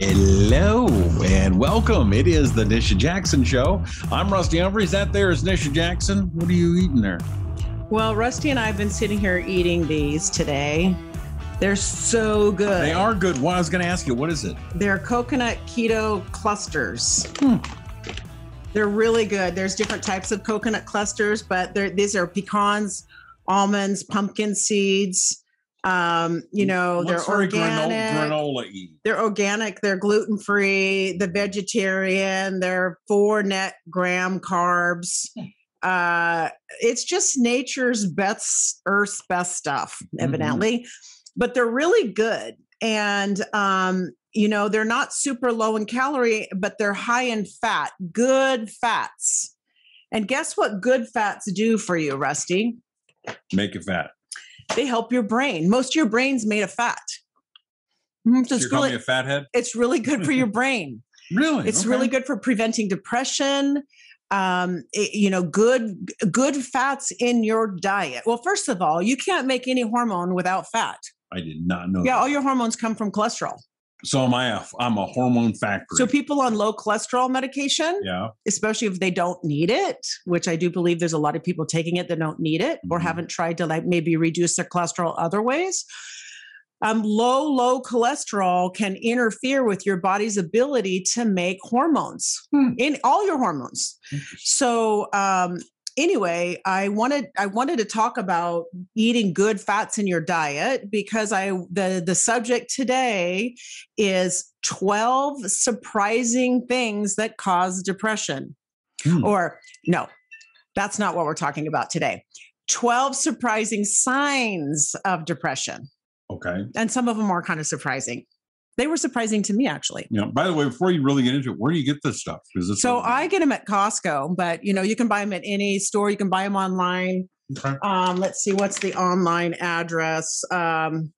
Hello and welcome. It is the Nisha Jackson Show. I'm Rusty Humphries. That there is Nisha Jackson. What are you eating there? Well, Rusty and I have been sitting here eating these today. They're so good. They are good. Well, I was going to ask you, what is it? They're coconut keto clusters. They're really good. There's different types of coconut clusters, but these are pecans, almonds, pumpkin seeds. They're organic. Granola eat? They're organic. They're gluten-free. The vegetarian. They're 4 net gram carbs. It's just nature's best, Earth's best stuff, evidently, but they're really good. And, they're not super low in calorie, but they're high in fat, good fats. And guess what good fats do for you, Rusty? Make it fat. They help your brain. Most of your brain's made of fat. So you're calling me a fathead? It's really good for your brain. Really? It's really good for preventing depression. Good fats in your diet. Well, first of all, you can't make any hormone without fat. I did not know. Yeah, that. all your hormones come from cholesterol. So I'm a hormone factory. So people on low cholesterol medication, especially if they don't need it, which I do believe there's a lot of people taking it that don't need it or haven't tried to maybe reduce their cholesterol other ways. Low cholesterol can interfere with your body's ability to make hormones in all your hormones. So anyway, I wanted to talk about eating good fats in your diet because the subject today is 12 surprising things that cause depression. Or no, that's not what we're talking about today. 12 surprising signs of depression. Okay. And some of them are kind of surprising. They were surprising to me, actually. By the way, before you really get into it, where do you get this stuff? So I get them at Costco, but you can buy them at any store. You can buy them online. Okay. Let's see, what's the online address? Inno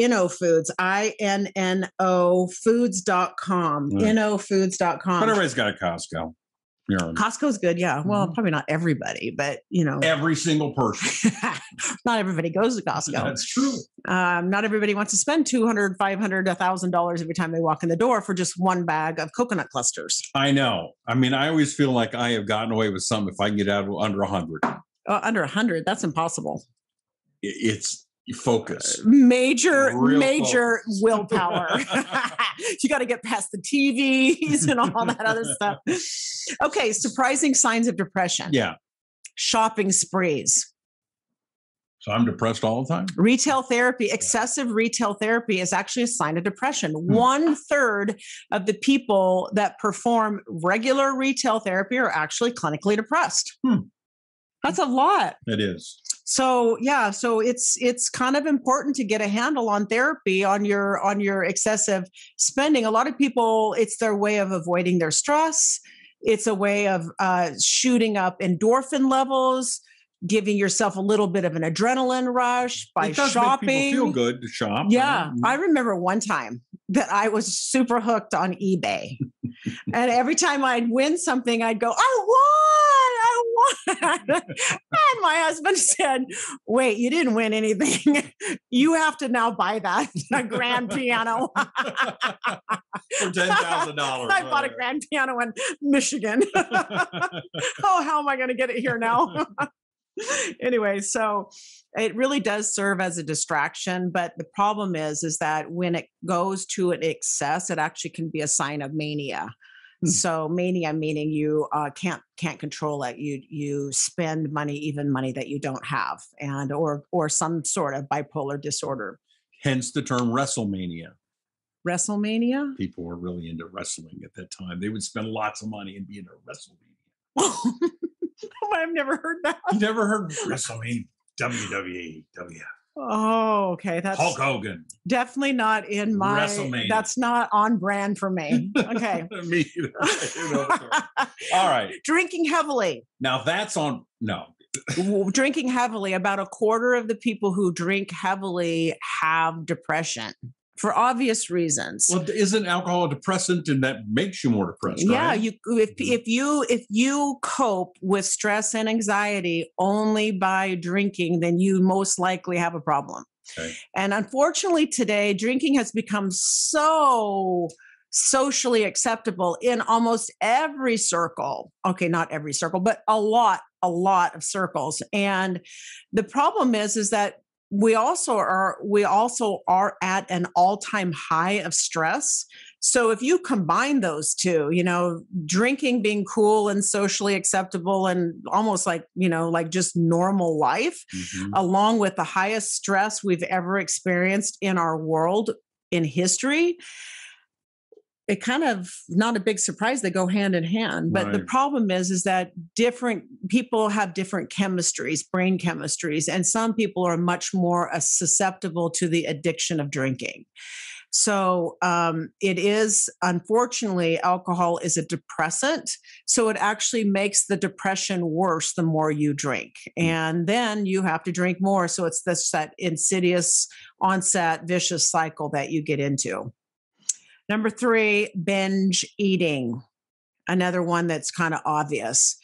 Foods, INNO foods.com, innofoods.com. But everybody's got a Costco. Costco's good, yeah. Well, probably not everybody, but every single person. Not everybody goes to Costco. That's true. Not everybody wants to spend $200, $500, $1,000 every time they walk in the door for just one bag of coconut clusters. I know. I mean, I always feel like I have gotten away with something if I can get out of under 100. Under 100, that's impossible. It's focus. Major focus. Willpower. You got to get past the TVs and all that other stuff. Okay, surprising signs of depression. Yeah. Shopping sprees. So I'm depressed all the time? Retail therapy, excessive retail therapy is actually a sign of depression. 1/3 of the people that perform regular retail therapy are actually clinically depressed. That's a lot. It is. So it's kind of important to get a handle on therapy, on your excessive spending. A lot of people, it's their way of avoiding their stress. It's a way of shooting up endorphin levels, giving yourself a little bit of an adrenaline rush by shopping. Make people feel good to shop. Yeah. I remember one time that I was super hooked on eBay. And every time I'd win something, I'd go, I won. And my husband said, wait, you didn't win anything. You have to now buy that a grand piano. For $10,000. I bought a grand piano in Michigan. Oh, how am I going to get it here now? Anyway, so it really does serve as a distraction, but the problem is that when it goes to an excess, it actually can be a sign of mania. So mania meaning you can't control it. You spend money, even money that you don't have, and or some sort of bipolar disorder. Hence the term WrestleMania. WrestleMania? People were really into wrestling at that time. They would spend lots of money and be into WrestleMania. I've never heard that. You never heard WrestleMania? WWE, WF. Oh, okay. That's Hulk Hogan. Definitely not in my WrestleMania. That's not on brand for me. Okay. Me either. All right. Drinking heavily. Now that's on Drinking heavily. About 1/4 of the people who drink heavily have depression. for obvious reasons. Well, isn't alcohol a depressant and that makes you more depressed, yeah, right? if you cope with stress and anxiety only by drinking, then you most likely have a problem. Okay. And unfortunately today, drinking has become so socially acceptable in almost every circle. Okay, not every circle, but a lot of circles. And the problem is that we also are at an all-time high of stress. So if you combine those two, drinking being cool and socially acceptable and almost like, like just normal life, along with the highest stress we've ever experienced in our world in history, it kind of not a big surprise they go hand in hand. But the problem is that different people have different chemistries, brain chemistries, and some people are much more susceptible to the addiction of drinking. So it is, unfortunately, alcohol is a depressant. So it actually makes the depression worse the more you drink. And then you have to drink more. So it's that insidious onset vicious cycle that you get into. Number 3, binge eating. Another one that's kind of obvious.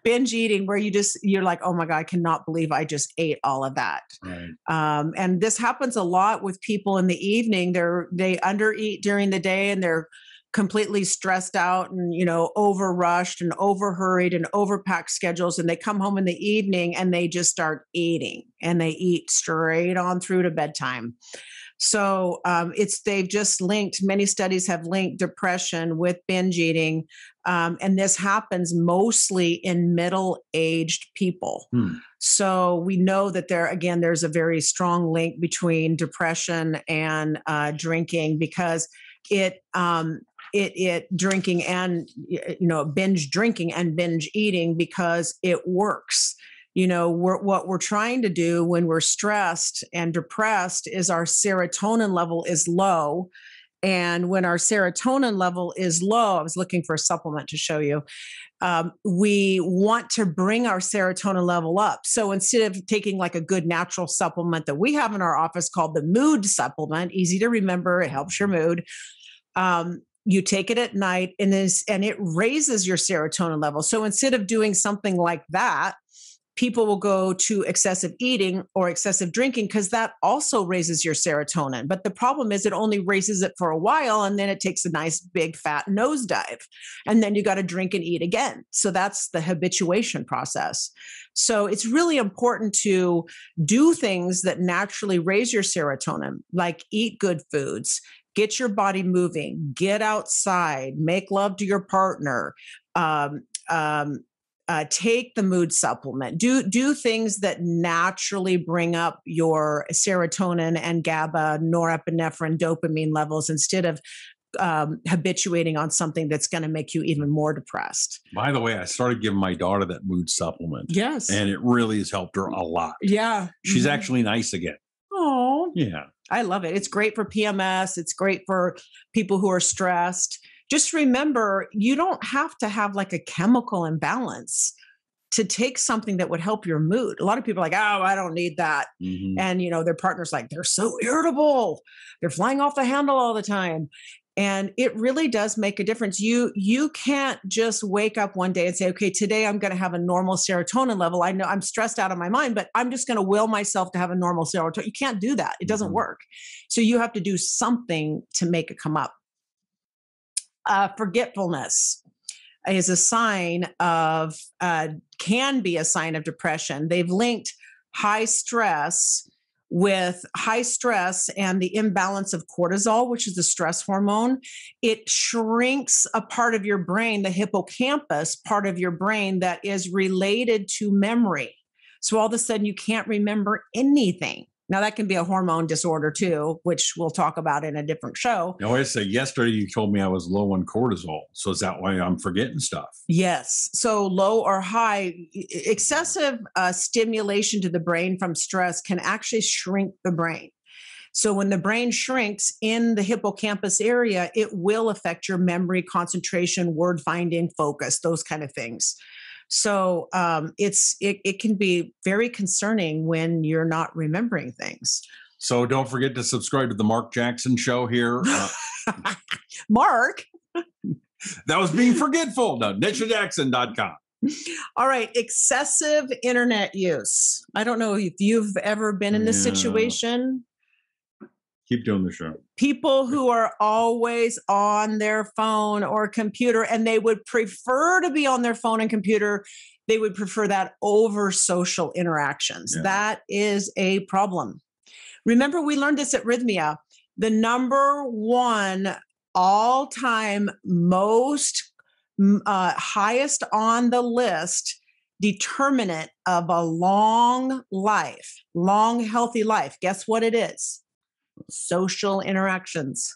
Binge eating, where you're like, oh my God, I cannot believe I just ate all of that. Right. And this happens a lot with people in the evening. They undereat during the day and they're completely stressed out and, over rushed and over hurried and overpacked schedules. And they come home in the evening and they just start eating and they eat straight on through to bedtime. So they've just many studies have linked depression with binge eating. And this happens mostly in middle-aged people. So we know that there's a very strong link between depression and drinking, because drinking and, binge drinking and binge eating, because it works. What we're trying to do when we're stressed and depressed is our serotonin level is low. And when our serotonin level is low, I was looking for a supplement to show you. We want to bring our serotonin level up. So instead of taking like a good natural supplement that we have in our office called the mood supplement, easy to remember, it helps your mood. You take it at night and it raises your serotonin level. So instead of doing something like that, people will go to excessive eating or excessive drinking, because that also raises your serotonin. But the problem is it only raises it for a while, and then it takes a nice big fat nosedive. And then you got to drink and eat again. So that's the habituation process. So it's really important to do things that naturally raise your serotonin, like eat good foods, get your body moving, get outside, make love to your partner, take the mood supplement, do things that naturally bring up your serotonin and GABA, norepinephrine, dopamine levels, instead of habituating on something that's going to make you even more depressed. By the way, I started giving my daughter that mood supplement. Yes. And it really has helped her a lot. Yeah. She's actually nice again. Oh, yeah. I love it. It's great for PMS. It's great for people who are stressed. Just remember, you don't have to have like a chemical imbalance to take something that would help your mood. A lot of people are like, oh, I don't need that. And, their partner's like, they're so irritable. They're flying off the handle all the time. And it really does make a difference. You can't just wake up one day and say, okay, today I'm going to have a normal serotonin level. I know I'm stressed out of my mind, but I'm just going to will myself to have a normal serotonin. You can't do that. It doesn't work. So you have to do something to make it come up. Forgetfulness is a sign of, can be a sign of depression. They've linked high stress and the imbalance of cortisol, which is the stress hormone. It shrinks a part of your brain, the hippocampus part of your brain that is related to memory. So all of a sudden you can't remember anything. Now that can be a hormone disorder too, which we'll talk about in a different show. Now, I say yesterday you told me I was low on cortisol. So is that why I'm forgetting stuff? Yes. So low or high, excessive stimulation to the brain from stress can actually shrink the brain. So when the brain shrinks in the hippocampus area, it will affect your memory, concentration, word finding, focus, those kind of things. So it can be very concerning when you're not remembering things. So don't forget to subscribe to the Mark Jackson Show here. Mark? That was being forgetful. No, NishaJackson.com. All right. Excessive internet use. I don't know if you've ever been in this situation. Keep doing the show. People who are always on their phone or computer, and they would prefer to be on their phone and computer. They would prefer that over social interactions. Yeah. That is a problem. Remember, we learned this at Rhythmia. The number one all-time most highest on the list determinant of a long life, long, healthy life. Guess what it is? Social interactions.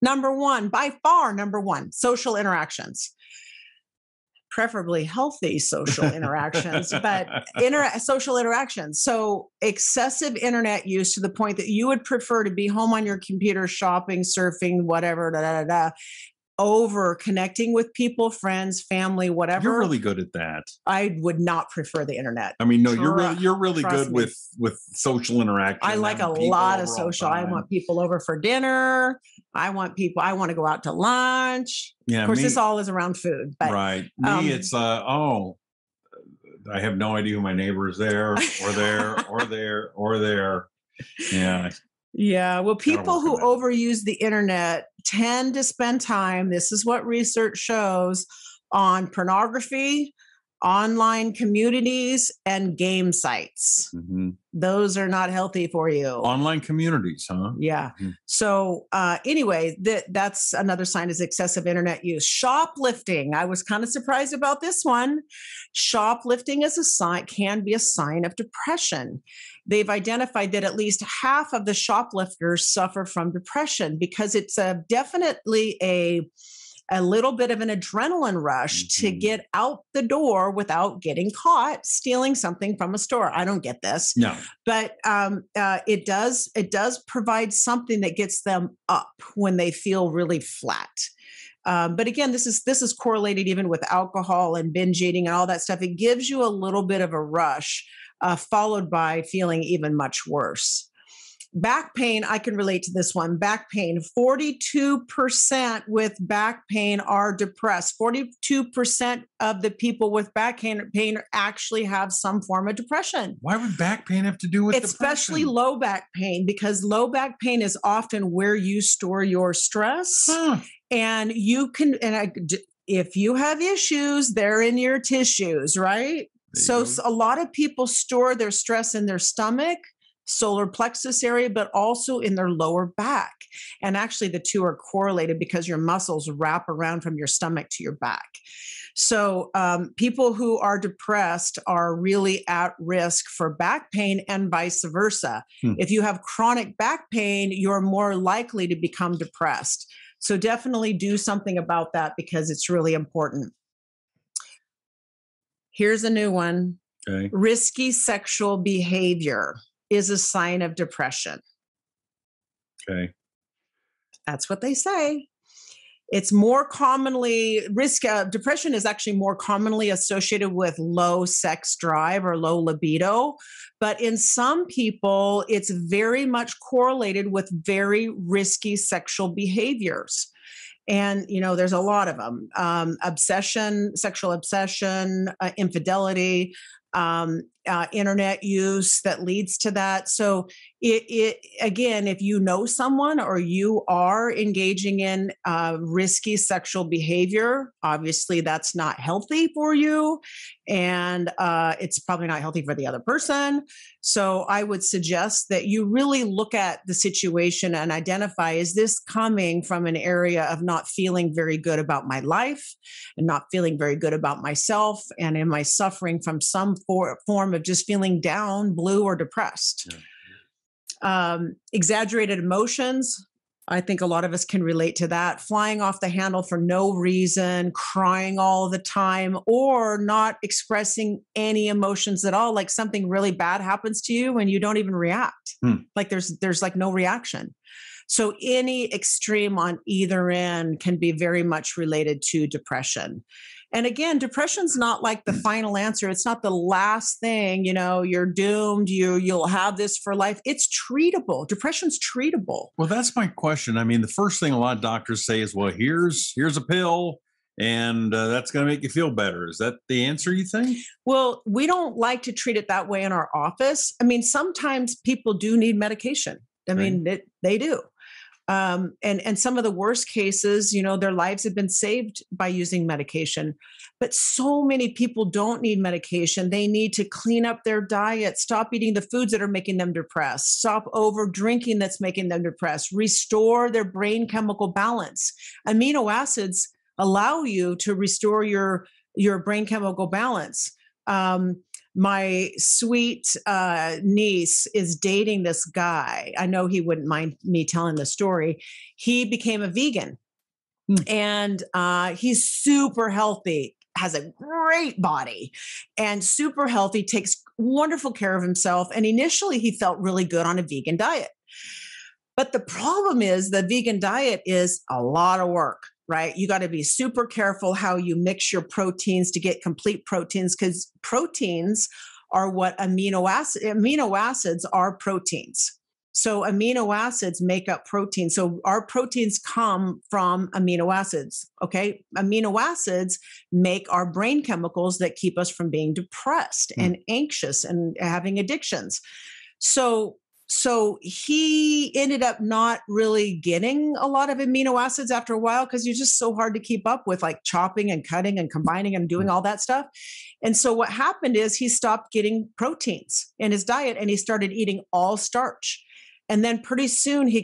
Number one, by far, number one, social interactions. Preferably healthy social interactions, but social interactions. So excessive internet use to the point that you would prefer to be home on your computer, shopping, surfing, whatever, over connecting with people, friends, family, whatever. You're really good at that. I would not prefer the internet. I mean, no, you're really good with social interaction. I like a lot of social. I want people over for dinner. I want to go out to lunch. Yeah, of course, this all is around food. But, right. Me, it's I have no idea who my neighbor is there, or there, or there, or there. Yeah. Yeah. Well, people who overuse the internet tend to spend time, this is what research shows, on pornography, online communities, and game sites. Mm-hmm. Those are not healthy for you. Online communities, huh? Yeah. Mm-hmm. So anyway, that's another sign is excessive internet use. Shoplifting. I was kind of surprised about this one. Shoplifting can be a sign of depression. They've identified that at least half of the shoplifters suffer from depression because it's definitely a little bit of an adrenaline rush to get out the door without getting caught stealing something from a store. I don't get this. No. But it does provide something that gets them up when they feel really flat. But again, this is correlated even with alcohol and binge eating and all that stuff. It gives you a little bit of a rush, followed by feeling even much worse. Back pain, I can relate to this one. Back pain, 42% with back pain are depressed. 42% of the people with back pain actually have some form of depression. Why would back pain have to do with depression? Especially low back pain, because low back pain is often where you store your stress. And you can, if you have issues, they're in your tissues, right? So a lot of people store their stress in their stomach, solar plexus area, but also in their lower back. And actually the two are correlated because your muscles wrap around from your stomach to your back. So people who are depressed are really at risk for back pain and vice versa. If you have chronic back pain, you're more likely to become depressed. So definitely do something about that because it's really important. Here's a new one. Okay. Risky sexual behavior is a sign of depression. Okay. That's what they say. It's more commonly, depression is actually more commonly associated with low sex drive or low libido. But in some people, it's very much correlated with very risky sexual behaviors. And, there's a lot of them. Obsession, sexual obsession, infidelity, internet use that leads to that. So again, if you know someone or you are engaging in risky sexual behavior, obviously that's not healthy for you. And it's probably not healthy for the other person. So I would suggest that you really look at the situation and identify, is this coming from an area of not feeling very good about my life and not feeling very good about myself? And am I suffering from some form of just feeling down, blue, or depressed? Yeah. Exaggerated emotions. I think a lot of us can relate to that. Flying off the handle for no reason, crying all the time, or not expressing any emotions at all. Like something really bad happens to you and you don't even react. Like there's like no reaction. So any extreme on either end can be very much related to depression. And again, depression's not like the final answer. It's not the last thing, you're doomed, you'll have this for life. It's treatable. Depression's treatable. Well, that's my question. I mean, the first thing a lot of doctors say is, well, here's a pill and that's going to make you feel better. Is that the answer, you think? Well, we don't like to treat it that way in our office. I mean, sometimes people do need medication. I mean, they do. And some of the worst cases, their lives have been saved by using medication. But so many people don't need medication. They need to clean up their diet, stop eating the foods that are making them depressed, stop over drinking that's making them depressed, restore their brain chemical balance. Amino acids allow you to restore your brain chemical balance. My sweet niece is dating this guy. I know he wouldn't mind me telling the story. He became a vegan and he's super healthy, has a great body and super healthy, takes wonderful care of himself. And initially he felt really good on a vegan diet. But the problem is the vegan diet is a lot of work. Right? You got to be super careful how you mix your proteins to get complete proteins, because proteins are what amino acids are proteins. So amino acids make up protein. So our proteins come from amino acids. Okay. Amino acids make our brain chemicals that keep us from being depressed and anxious and having addictions. So he ended up not really getting a lot of amino acids after a while because you're just so hard to keep up with, like chopping and cutting and combining and doing all that stuff. And so what happened is he stopped getting proteins in his diet and he started eating all starch. And then pretty soon he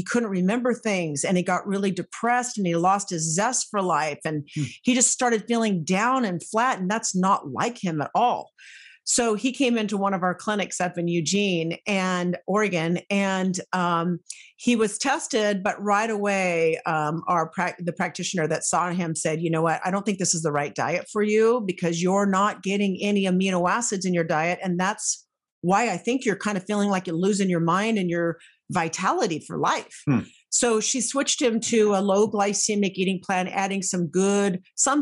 couldn't remember things and he got really depressed and he lost his zest for life. And he just started feeling down and flat. And that's not like him at all. So he came into one of our clinics up in Eugene and Oregon, and he was tested, but right away, the practitioner that saw him said, you know what, I don't think this is the right diet for you because you're not getting any amino acids in your diet. And that's why I think you're kind of feeling like you're losing your mind and your vitality for life. So she switched him to a low glycemic eating plan, adding some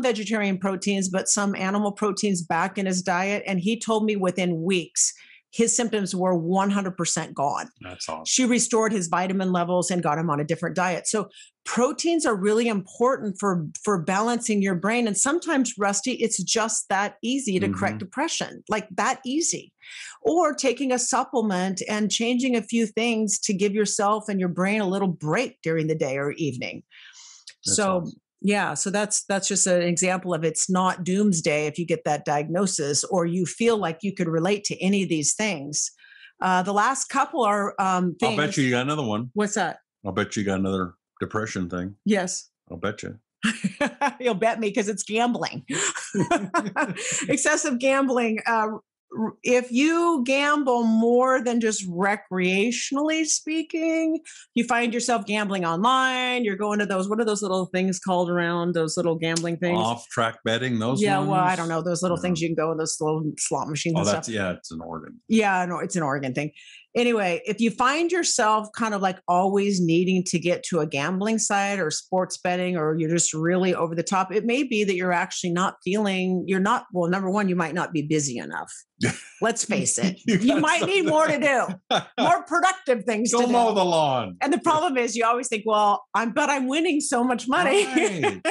vegetarian proteins, but some animal proteins back in his diet. And he told me within weeks, his symptoms were 100% gone. That's awesome. She restored his vitamin levels and got him on a different diet. So proteins are really important for balancing your brain. And sometimes, Rusty, it's just that easy to correct depression, like that easy. Or taking a supplement and changing a few things to give yourself and your brain a little break during the day or evening. That's awesome. Yeah, so that's just an example of it's not doomsday if you get that diagnosis or you feel like you could relate to any of these things. The last couple are things. I'll bet you got another one. What's that? I'll bet you got another depression thing. Yes. I'll bet you. You'll bet me because it's gambling. Excessive gambling. If you gamble more than just recreationally speaking, you find yourself gambling online. You're going to what are those little things called around, those little gambling things? Off-track betting, those ones? Well, I don't know. Those little things you can go in those little slot machines and stuff. Yeah, it's an Oregon. Yeah, no, it's an Oregon thing. Anyway, if you find yourself kind of like always needing to get to a gambling site or sports betting, or you're just really over the top, it may be that you're actually well, number one, you might not be busy enough. Let's face it. You might need more to do, more productive things to do. Go mow the lawn. And the problem is you always think, well, I'm winning so much money. Right.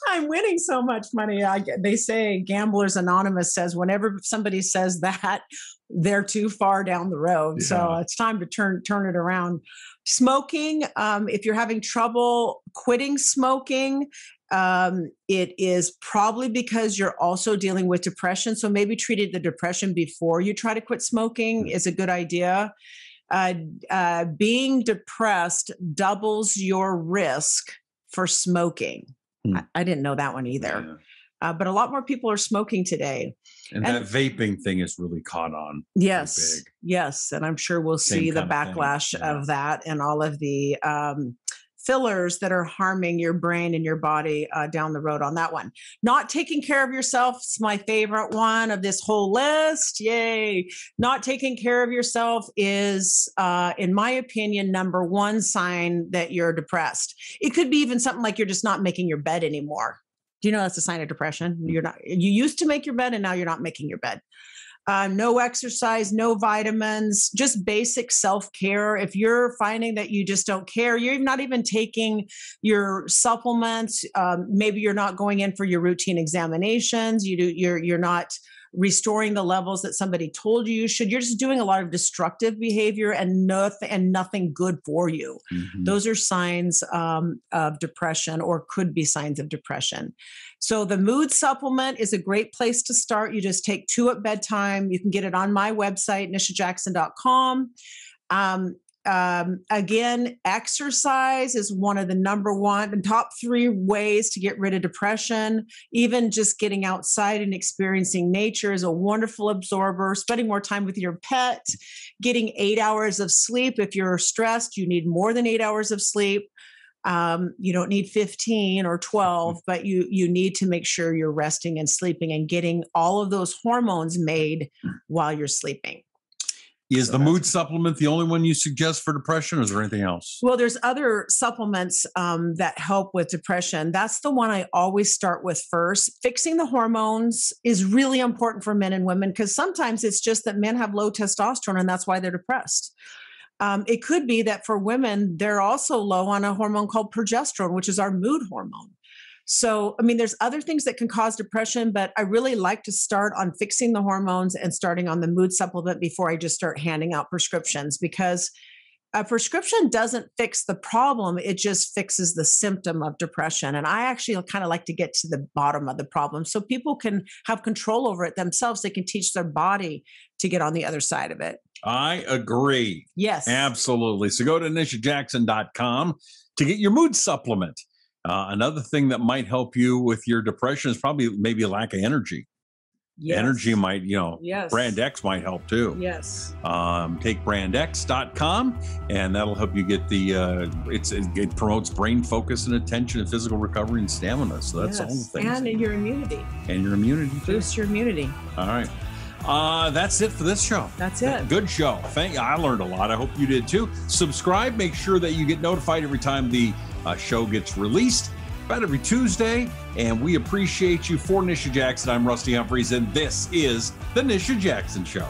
I'm winning so much money. They say Gamblers Anonymous says whenever somebody says that, they're too far down the road. Yeah. So it's time to turn it around. Smoking, if you're having trouble quitting smoking, it is probably because you're also dealing with depression. So maybe treating the depression before you try to quit smoking is a good idea. Being depressed doubles your risk for smoking. I didn't know that one either. Yeah. But a lot more people are smoking today. And that vaping thing is really caught on. Yes. Yes. And I'm sure we'll see the backlash of that and all of the fillers that are harming your brain and your body down the road on that one. Not taking care of yourself is my favorite one of this whole list. Yay. Not taking care of yourself is, in my opinion, number one sign that you're depressed. It could be even something like you're just not making your bed anymore. Do you know that's a sign of depression? You used to make your bed and now you're not making your bed. No exercise, no vitamins, just basic self-care. If you're finding that you just don't care, you're not even taking your supplements. Maybe you're not going in for your routine examinations. You're not restoring the levels that somebody told you should. You're just doing a lot of destructive behavior and nothing good for you. Mm-hmm. Those are signs of depression, or could be signs of depression. So the mood supplement is a great place to start. You just take 2 at bedtime. You can get it on my website, nishajackson.com. Again, exercise is one of the the top 3 ways to get rid of depression. Even just getting outside and experiencing nature is a wonderful absorber. Spending more time with your pet, getting 8 hours of sleep. If you're stressed, you need more than 8 hours of sleep. You don't need 15 or 12, but you need to make sure you're resting and sleeping and getting all of those hormones made while you're sleeping. Is the mood supplement the only one you suggest for depression, or is there anything else? Well, there's other supplements that help with depression. That's the one I always start with first. Fixing the hormones is really important for men and women, because sometimes it's just that men have low testosterone and that's why they're depressed. It could be that for women, they're also low on a hormone called progesterone, which is our mood hormone. So, I mean, there's other things that can cause depression, but I really like to start on fixing the hormones and starting on the mood supplement before I just start handing out prescriptions, because a prescription doesn't fix the problem. It just fixes the symptom of depression. And I actually kind of like to get to the bottom of the problem so people can have control over it themselves. They can teach their body to get on the other side of it. I agree. Yes. Absolutely. So go to nishajackson.com to get your mood supplement. Another thing that might help you with your depression is probably maybe a lack of energy. Yes. Energy might, yes. Brand X might help too. Yes. Take brandx.com and that'll help you get it promotes brain focus and attention and physical recovery and stamina. So that's all the things. And your immunity. And your immunity too. Boost your immunity. All right. That's it for this show. That's it. Good show. I learned a lot. I hope you did too. Subscribe. Make sure that you get notified every time the show gets released, about every Tuesday. And we appreciate you. For Nisha Jackson, I'm Rusty Humphries, and this is The Nisha Jackson Show.